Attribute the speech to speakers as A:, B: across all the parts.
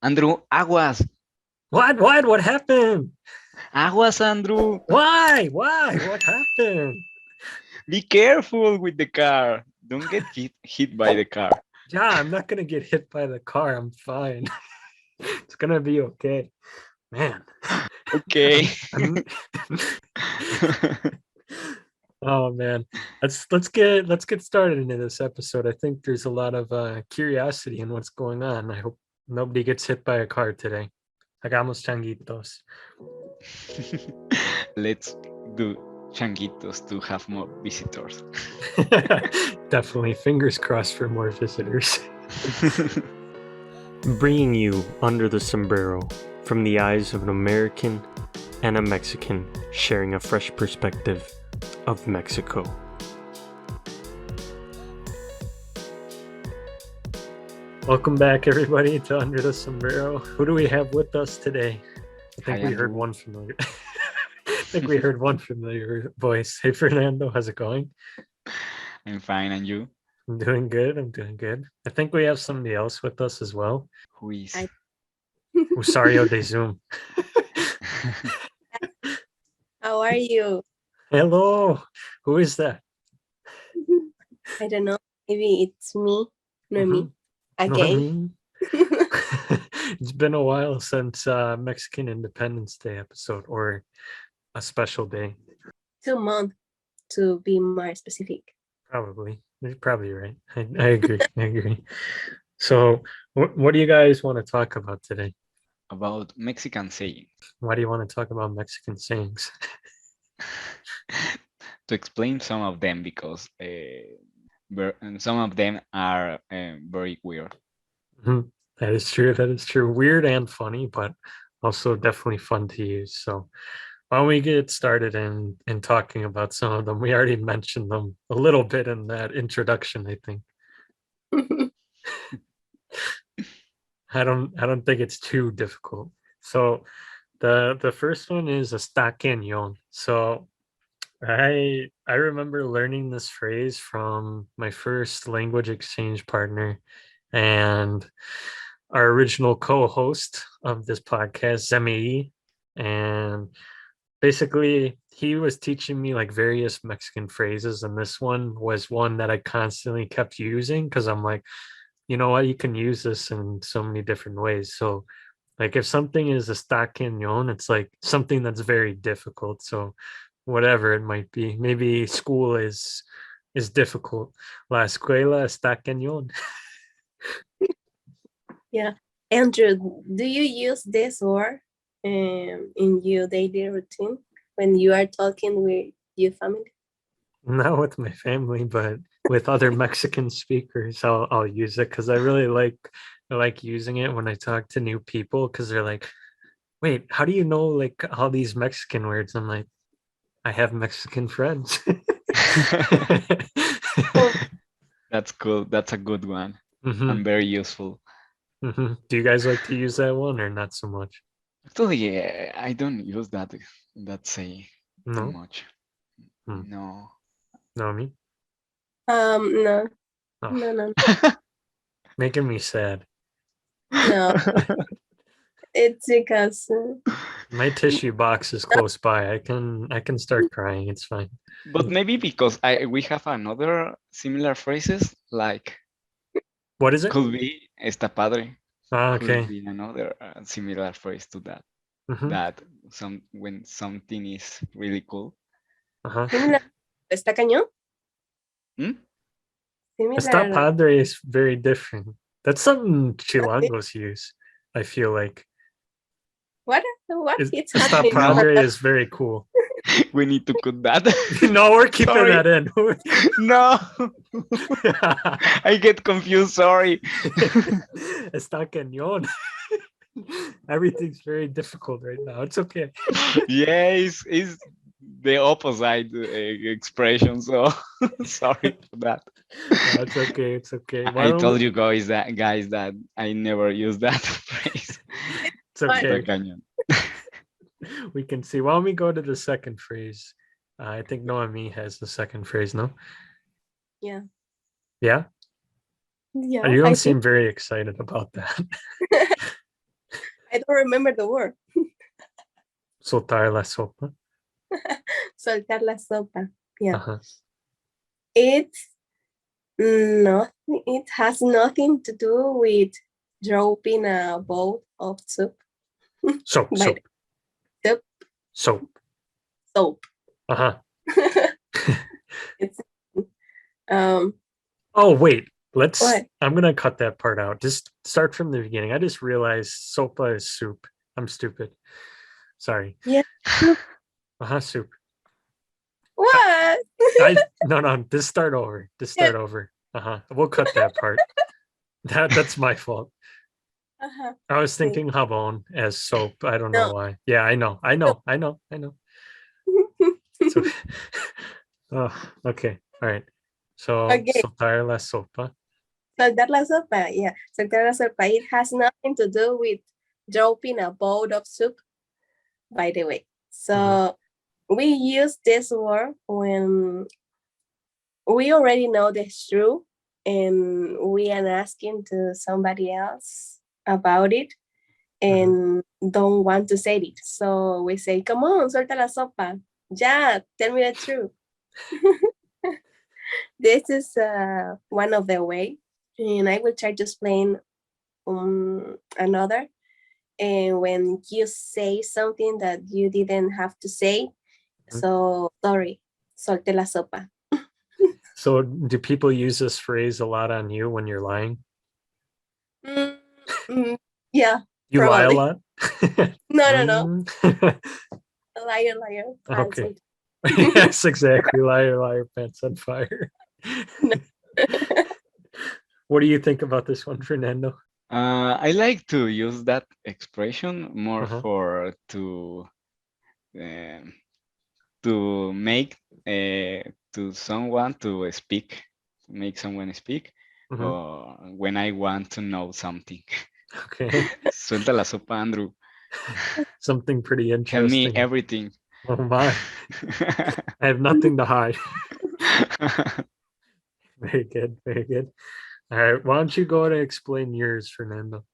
A: Andrew, aguas.
B: What happened?
A: Aguas, Andrew.
B: Why? What happened?
A: Be careful with the car. Don't get hit by the car.
B: Yeah, I'm not gonna get hit by the car. I'm fine. It's gonna be okay. Man.
A: Okay.
B: I'm- oh man. Let's get started into this episode. I think there's a lot of curiosity in what's going on. I hope nobody gets hit by a car today. Hagamos changuitos.
A: Let's do changuitos to have more visitors.
B: Definitely. Fingers crossed for more visitors. Bringing you Under the Sombrero from the eyes of an American and a Mexican sharing a fresh perspective of Mexico. Welcome back, everybody, to Under the Sombrero. Who do we have with us today? I think we heard one familiar. I think we heard one familiar voice. Hey, Fernando, how's it going?
A: I'm fine, and you?
B: I'm doing good. I think we have somebody else with us as well.
A: Who is?
B: Usario de Zoom.
C: How are you?
B: Hello. Who is that?
C: I don't know. Maybe it's me. Me. Again.
B: It's been a while since Mexican Independence Day episode, or a special day.
C: 2 months to be more specific.
B: Probably. You're probably right. I agree. So what do you guys want to talk about today?
A: About Mexican sayings.
B: Why do you want to talk about Mexican sayings?
A: To explain some of them, because some of them are very weird.
B: Mm-hmm. That is true. Weird and funny, but also definitely fun to use. So why don't we get started in talking about some of them? We already mentioned them a little bit in that introduction, I think. I don't think it's too difficult. So the first one is está cañón. So I remember learning this phrase from my first language exchange partner and our original co-host of this podcast, Zemi. And basically he was teaching me like various Mexican phrases, and this one was one that I constantly kept using because I'm like, you know what, you can use this in so many different ways. So like if something is está cañón, it's like something that's very difficult. So whatever it might be, maybe school is difficult. La escuela está cañón.
C: Yeah. Andrew, do you use this word in your daily routine when you are talking with your family?
B: Not with my family, but with other Mexican speakers, I'll use it because I really like using it when I talk to new people, because they're like, wait, how do you know like all these Mexican words? I'm like, I have Mexican friends.
A: That's cool. That's a good one.
B: Mm-hmm.
A: And very useful.
B: Mm-hmm. Do you guys like to use that one or not so much?
A: Actually, I don't use that saying too much. No.
B: No, me?
C: No.
B: Oh.
C: No.
B: Making me sad.
C: No. It's because
B: my tissue box is close by. I can start crying. It's fine.
A: But maybe because we have another similar phrases, like
B: what is it?
A: Could be está padre.
B: Okay.
A: Could be another similar phrase to that.
B: Mm-hmm.
A: That when something is really cool.
C: ¿Está cañón?
B: Está padre is very different. That's something Chilangos use, I feel like.
C: What?
B: It's está padre is very cool.
A: We need to cut that.
B: No, we're keeping that in.
A: No. I get confused, sorry.
B: Está cañón. Everything's very difficult right now. It's okay.
A: Yeah, it's the opposite expression, so sorry for that.
B: No, it's okay.
A: I told you guys that I never use that phrase.
B: It's okay. We can see. Why don't we go to the second phrase? I think Noemi has the second phrase, no?
C: Yeah.
B: Yeah? You don't seem very excited about that.
C: I don't remember the word.
B: Soltar la sopa.
C: Soltar la sopa. Yeah.
B: Uh-huh.
C: It's nothing. It has nothing to do with dropping a bowl of soup.
B: Soap,
C: By
B: soap,
C: Soup.
B: soap.
C: Soap.
B: Uh-huh.
C: It's um.
B: Oh, wait.
C: What?
B: I'm gonna cut that part out. Just start from the beginning. I just realized sopa is soup. I'm stupid. Sorry.
C: Yeah. Soup.
B: Uh-huh, soup.
C: What?
B: No, just start over. Just start over. Uh-huh. We'll cut that part. That's my fault.
C: Uh-huh.
B: I was thinking jabon as soap. I don't know
C: No.
B: why. Yeah, I know. So, oh, okay. All right. So,
C: Okay.
B: soltar la sopa.
C: Soltar la sopa. Yeah. Soltar la sopa. It has nothing to do with dropping a bowl of soup, by the way. So we use this word when we already know the truth and we are asking to somebody else about it and don't want to say it. So we say, come on, suelta la sopa. Ya, tell me the truth. This is one of the way. And I will try to explain another. And when you say something that you didn't have to say, so sorry, solte la sopa.
B: So, do people use this phrase a lot on you when you're lying?
C: Yeah,
B: You lie a
C: probably.
B: lot?
C: No. Liar, pants
B: Okay.
C: on-
B: Yes, exactly. Liar, pants on fire.
C: No.
B: What do you think about this one, Fernando?
A: I like to use that expression more
B: Uh-huh.
A: for to make to someone to speak, make someone speak,
B: Mhm.
A: or when I want to know something.
B: Okay.
A: Suelta la sopa, Andrew.
B: Something pretty
A: Tell me
B: interesting.
A: everything.
B: Oh my. I have nothing to hide. Very good. Very good. All right. Why don't you go and explain yours, Fernando?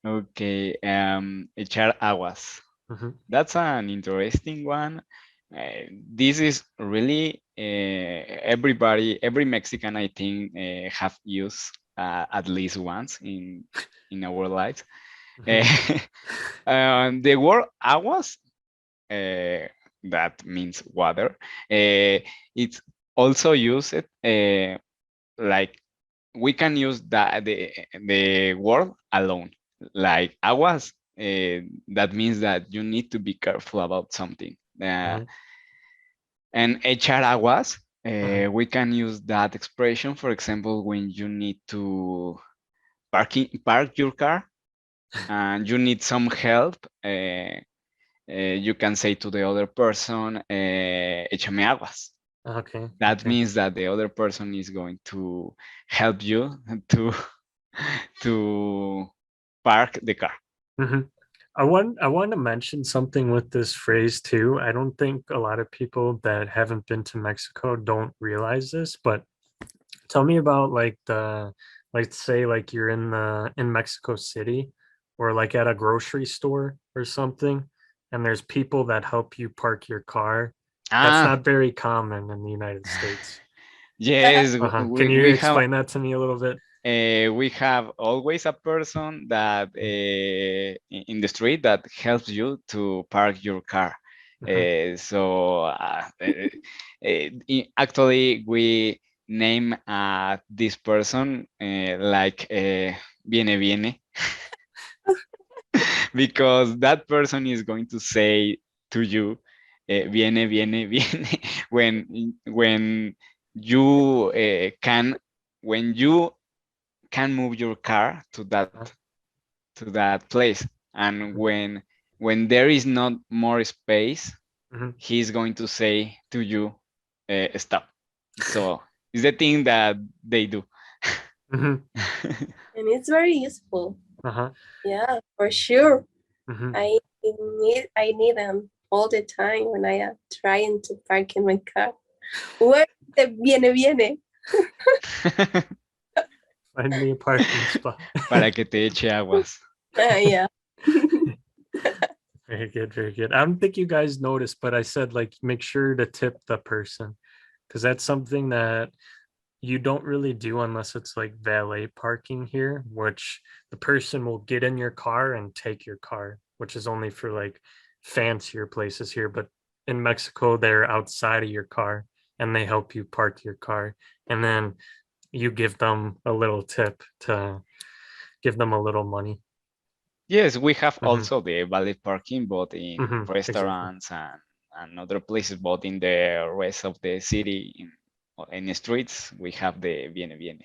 A: Okay, echar aguas.
B: Mhm.
A: That's an interesting one. This is really every Mexican, I think, have used at least once in our lives. The word aguas, that means water. It's also used like we can use the word alone, like aguas. That means that you need to be careful about something. And echar aguas, we can use that expression, for example, when you need to park your car and you need some help. You can say to the other person, échame aguas.
B: Okay.
A: That
B: Okay.
A: means that the other person is going to help you to park the car.
B: Mhm. I want to mention something with this phrase too. I don't think a lot of people that haven't been to Mexico don't realize this, but tell me about like say like you're in Mexico City or like at a grocery store or something, and there's people that help you park your car. That's
A: Ah,
B: not very common in the United States.
A: yes,
B: Can you
A: we have
B: explain that to me a little bit?
A: we have always a person that in the street that helps you to park your car. Actually, we name this person like viene because that person is going to say to you viene when you when you can move your car to that place, and when there is not more space, he's going to say to you stop. So it's the thing that they do.
B: Mhm.
C: And it's very useful.
B: Uh-huh.
C: Yeah, for sure.
B: Mhm.
C: I need them all the time when I am trying to park in my car. Where the viene?
B: Find me a parking spot.
A: Para que te eche aguas.
C: Yeah.
B: Very good, very good. I don't think you guys noticed, but I said like make sure to tip the person because that's something that you don't really do unless it's like valet parking here, which the person will get in your car and take your car, which is only for like fancier places here. But in Mexico, they're outside of your car and they help you park your car. And then you give them a little tip to give them a little money.
A: Yes, we have
B: Mhm,
A: also the valet parking, but in
B: exactly.
A: restaurants and other places, but in the rest of the city, in the streets, we have the viene viene.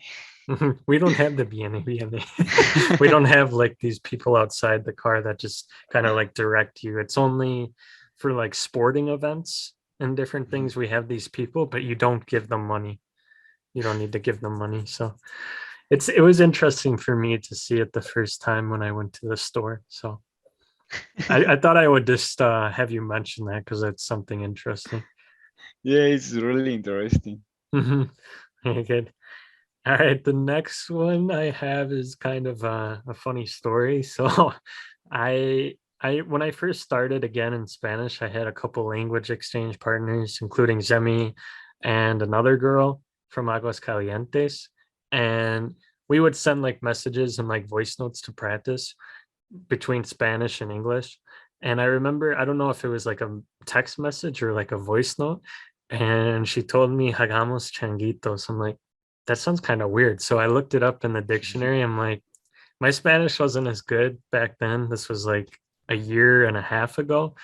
B: We don't have the BNA. We don't have like these people outside the car that just kind of like direct you. It's only for like sporting events and different things. We have these people, but you don't give them money. You don't need to give them money. So it was interesting for me to see it the first time when I went to the store. So I thought I would just have you mention that because it's something interesting.
A: Yeah, it's really interesting.
B: Mhm. Very good. All right, the next one I have is kind of a funny story. So, I when I first started again in Spanish, I had a couple language exchange partners, including Zemi and another girl from Aguas Calientes, and we would send like messages and like voice notes to practice between Spanish and English. And I remember, I don't know if it was like a text message or like a voice note, and she told me hagamos changuitos. I'm like, that sounds kind of weird. So I looked it up in the dictionary. I'm like, my Spanish wasn't as good back then. This was like a year and a half ago.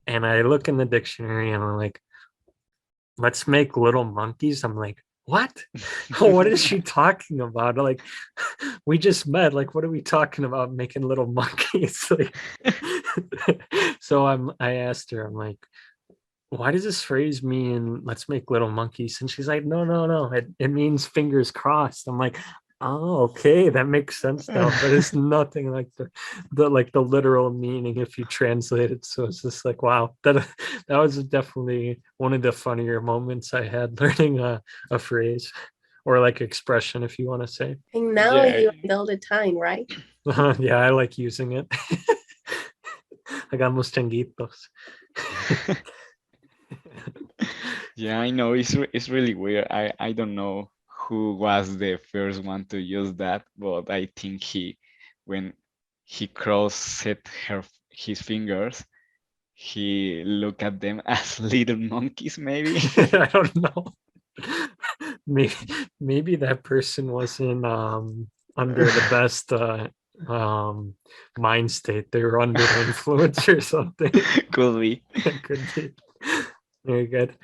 B: And I look in the dictionary and I'm like, let's make little monkeys. I'm like, what? What is she talking about? Like, we just met. Like, what are we talking about? Making little monkeys. Like, so I asked her, I'm like, why does this phrase mean let's make little monkeys? And she's like, no, no, no. It means fingers crossed. I'm like, oh, okay, that makes sense now, but it's nothing like the literal meaning if you translate it. So it's just like, wow, that was definitely one of the funnier moments I had learning a phrase or like expression, if you want to say.
C: And now
A: Yeah.
C: you do all the time, right?
B: Yeah, I like using it. Hagamos changuitos.
A: Yeah, I know it's really weird. I don't know who was the first one to use that, but I think when he crossed his fingers, he looked at them as little monkeys, maybe.
B: I don't know. Maybe maybe that person wasn't under the best mind state. They were under the influence or something.
A: Could be.
B: It could be. Very good.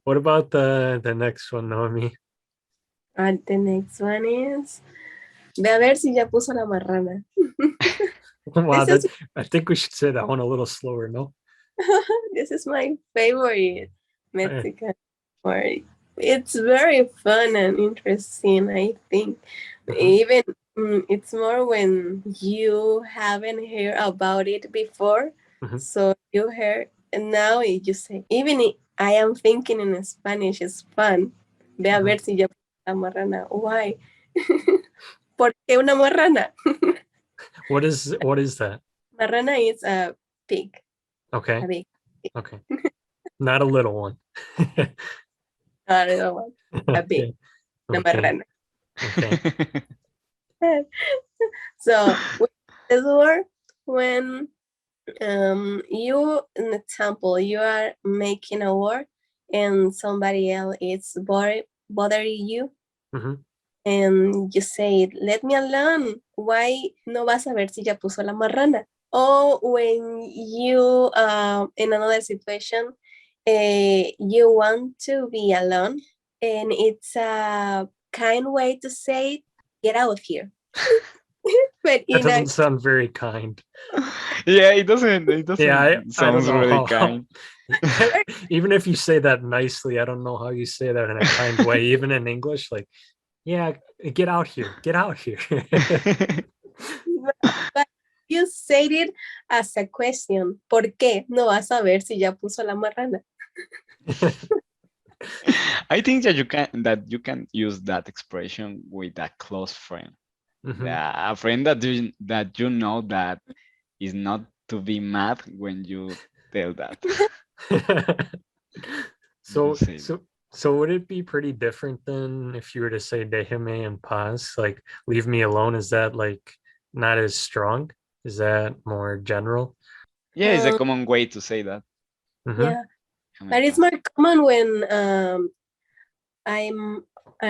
B: What about the next one, Naomi?
C: The next one is, ve a ver si ya puso la marrana.
B: Wow,
C: This
B: that
C: is
B: I think we should say that one a little slower, no?
C: this is my favorite
B: Eh,
C: Mexican word. It's very fun and interesting, I think.
B: mhm,
C: Even it's more when you haven't heard about it before.
B: mhm.
C: So you hear, and now you say, even I am thinking in Spanish, it's fun. Ve a ver si ya la marrana. Why? ¿Por qué una marrana?
B: What is that?
C: Marrana is a pig.
B: Okay.
C: A pig.
B: Okay. Not a little one.
C: Not a little one. A pig.
B: Okay.
C: Una
B: Okay.
C: marrana.
B: Okay.
C: So with this word, when you, in example, you are making a word and somebody else is bothering you,
B: Mhm.
C: and you say, let me alone. Why no vas a ver si ya puso la marrana? Or when you, in another situation, you want to be alone, and it's a kind way to say, get out of here. But
B: That
C: in a
B: doesn't sound very kind.
A: Yeah, it
B: Yeah,
A: doesn't
B: I don't
A: sounds
B: know
A: really
B: how
A: kind.
B: even if you say that nicely, I don't know how you say that in a kind way, even in English, like, yeah, get out here, get out here.
C: but you said it as a question. ¿Por qué no vas a ver si ya puso la marrana?
A: I think that you can use that expression with a close friend.
B: Mhm,
A: A friend that you know that is not to be mad when you tell that. You
B: so
A: say that.
B: so would it be pretty different than if you were to say déjeme en paz, like leave me alone? Is that like not as strong? Is that more general?
A: Yeah, it's a
C: Um,
A: common way to say that.
B: Mhm.
C: yeah,
A: Déjame
C: but
A: en
C: it's
A: paz.
C: more common when I'm,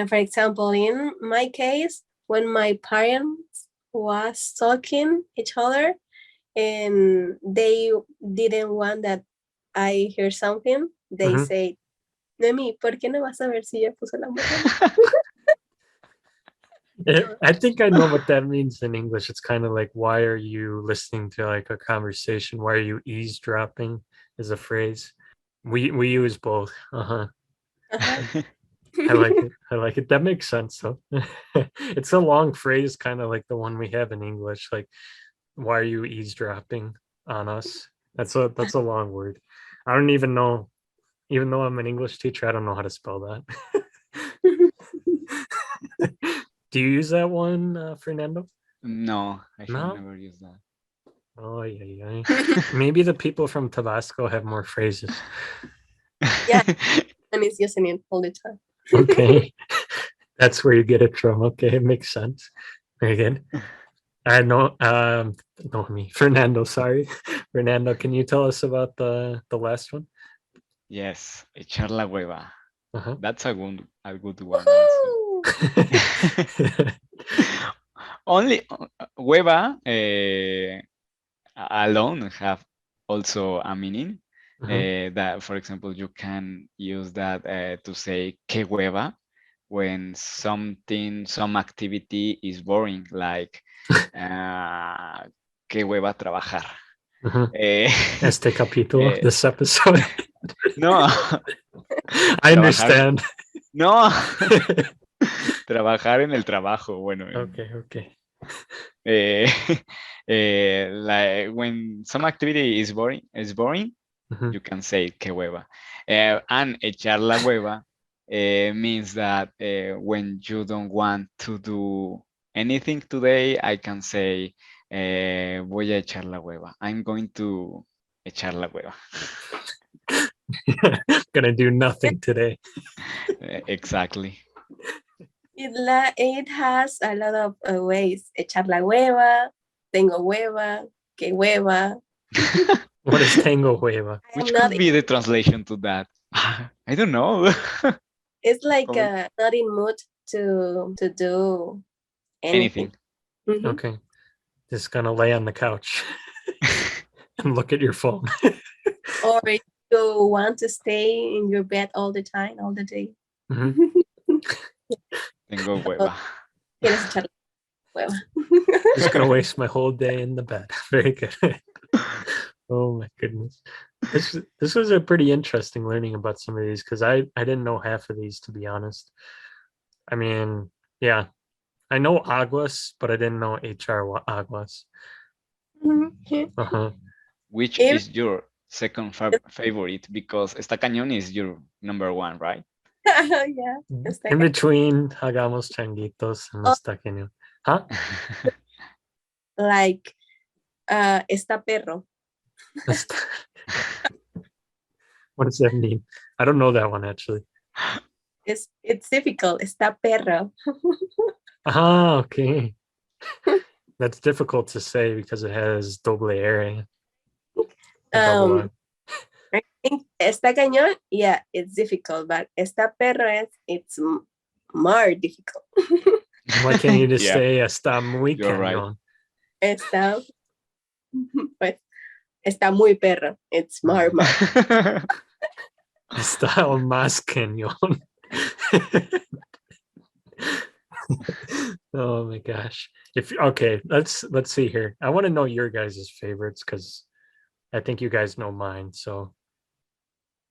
C: for example, in my case, when my parents was talking each other and they didn't want that I hear something, they
B: Mhm.
C: say, Nemi, ¿por qué no vas a ver si ya puso la música?
B: I think I know what that means in English. It's kind of like, why are you listening to like a conversation? Why are you eavesdropping? Is a phrase. We use both. Uh-huh.
C: Uh-huh.
B: I like it. I like it. That makes sense though. It's a long phrase, kind of like the one we have in English. Like, why are you eavesdropping on us? That's a long word. I don't even know. Even though I'm an English teacher, I don't know how to spell that. Do you use that one, Fernando?
A: No, I have
B: No.
A: never used that.
B: Oh yeah. Maybe the people from Tabasco have more phrases.
C: Yeah, and it's using it all the time.
B: Okay, that's where you get it from. Okay, it makes sense. Very good. I know. No, me, Fernando. Sorry, Fernando. Can you tell us about the last one?
A: Yes, echar la hueva.
B: Uh-huh.
A: That's a good one also. Only hueva alone have also a meaning. That, for example, you can use that to say que hueva when some activity is boring, like que hueva trabajar.
B: Uh-huh.
A: Eh,
B: Este capítulo,
A: eh,
B: this episode.
A: no,
B: I
A: trabajar,
B: understand.
A: no, trabajar en el trabajo, bueno,
B: Okay.
A: eh, like when some activity is boring,
B: Mhm.
A: you can say que hueva. And echar la hueva means that when you don't want to do anything today, I can say voy a echar la hueva. I'm going to echar la hueva.
B: Gonna do nothing today.
A: Exactly.
C: It has a lot of ways. Echar la hueva, tengo hueva, que hueva.
B: What is tango hueva?
C: I am
A: Which
C: not.
A: could be the translation to that? I don't know.
C: It's like
A: Comment.
C: not in mood to do anything.
A: Anything.
C: Mhm.
B: Okay, just gonna lay on the couch and look at your phone.
C: Or if you want to stay in your bed all the time, all the day.
B: Mhm.
A: Tengo hueva.
C: Quieres echar la hueva.
B: Just gonna waste my whole day in the bed. Very good. Oh my goodness. This was a pretty interesting learning about some of these because I didn't know half of these, to be honest. I mean, yeah, I know Aguas, but I didn't know HR Aguas. Uh-huh.
A: Which
C: If-
A: is your second favorite? Because Está Cañón is your number one, right?
C: yeah, está
B: In
C: acá.
B: between Hagamos Changuitos and
C: Oh.
B: Está Cañón. Huh?
C: Like está perro.
B: What does that mean? I don't know that one actually.
C: It's difficult. Está perro.
B: Ah, okay. That's difficult to say because it has doble R. A double R.
C: I think está cañón, yeah, it's difficult, but está perro it's more difficult.
B: Why can't you just
A: Yeah.
B: say está muy
A: You're right.
B: cañón?
C: Está, pues, está muy perro. It's more.
B: Está aún más cañón. Oh my gosh. Okay, let's see here. I want to know your guys' favorites because I think you guys know mine. So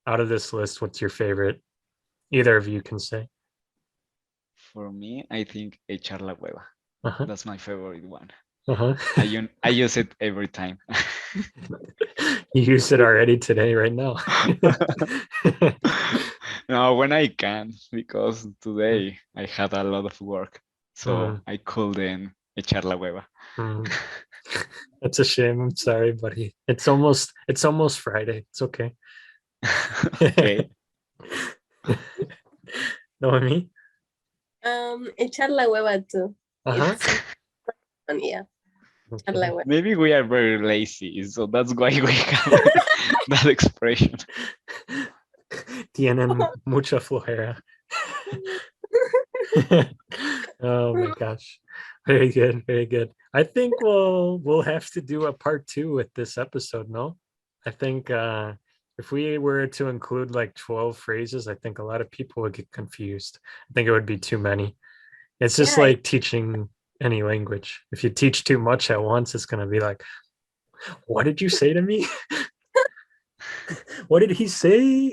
B: out of this list, what's your favorite? Either of you can say.
A: For me, I think echar la hueva.
B: Uh-huh.
A: That's my favorite one.
B: Uh-huh.
A: I use it every time.
B: You used it already today, right now.
A: No, when I can, because today I had a lot of work, so I couldn't echar la hueva.
B: That's a shame. I'm sorry, buddy. It's almost Friday. It's okay.
A: Okay.
B: Know what I mean?
C: Echar la hueva too.
B: Uh-huh.
C: It's fun, yeah. Echar la
B: Okay.
C: hueva.
A: Maybe we are very lazy, so that's why we have that expression.
B: Tienen mucha flojera. Oh my gosh. Very good, very good. I think we'll have to do a part 2 with this episode, no? I think if we were to include like 12 phrases, I think a lot of people would get confused. I think it would be too many. It's just
C: Yeah.
B: like teaching any language. If you teach too much at once, it's gonna be like, what did you say to me? What did he say?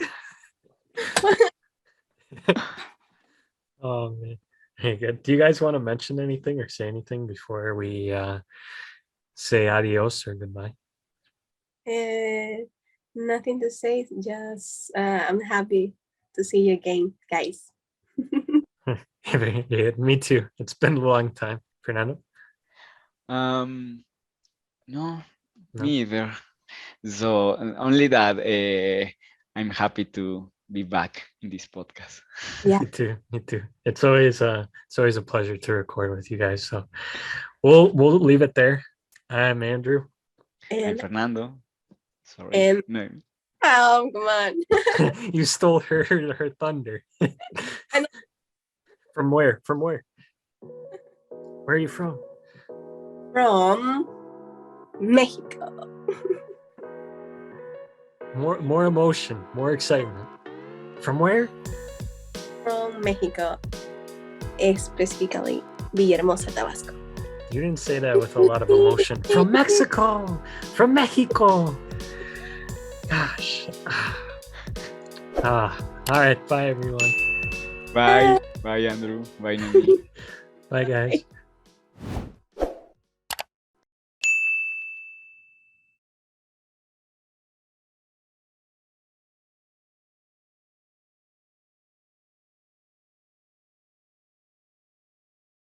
B: Oh man. Hey, good. Do you guys want to mention anything or say anything before we say adios or goodbye?
C: Nothing to say. Just I'm happy to see you again, guys.
B: Yeah, me too. It's been a long time. Fernando?
A: No,
B: No?
A: me either. So only that I'm happy to be back in this podcast.
C: Yeah.
B: Me too. Me too. It's always a pleasure to record with you guys. So we'll leave it there. I'm Andrew.
A: I'm
C: And
A: Fernando. Sorry.
C: And-
A: No.
C: oh, come on.
B: You stole her thunder.
C: I know.
B: From where? From where? Where are you from?
C: From Mexico.
B: More emotion, more excitement. From where?
C: From Mexico. Specifically, Villahermosa, Tabasco.
B: You didn't say that with a lot of emotion. From Mexico. From Mexico. Gosh. All right. Bye, everyone.
A: Bye. Bye, Andrew. Bye, Nami.
B: Bye, guys.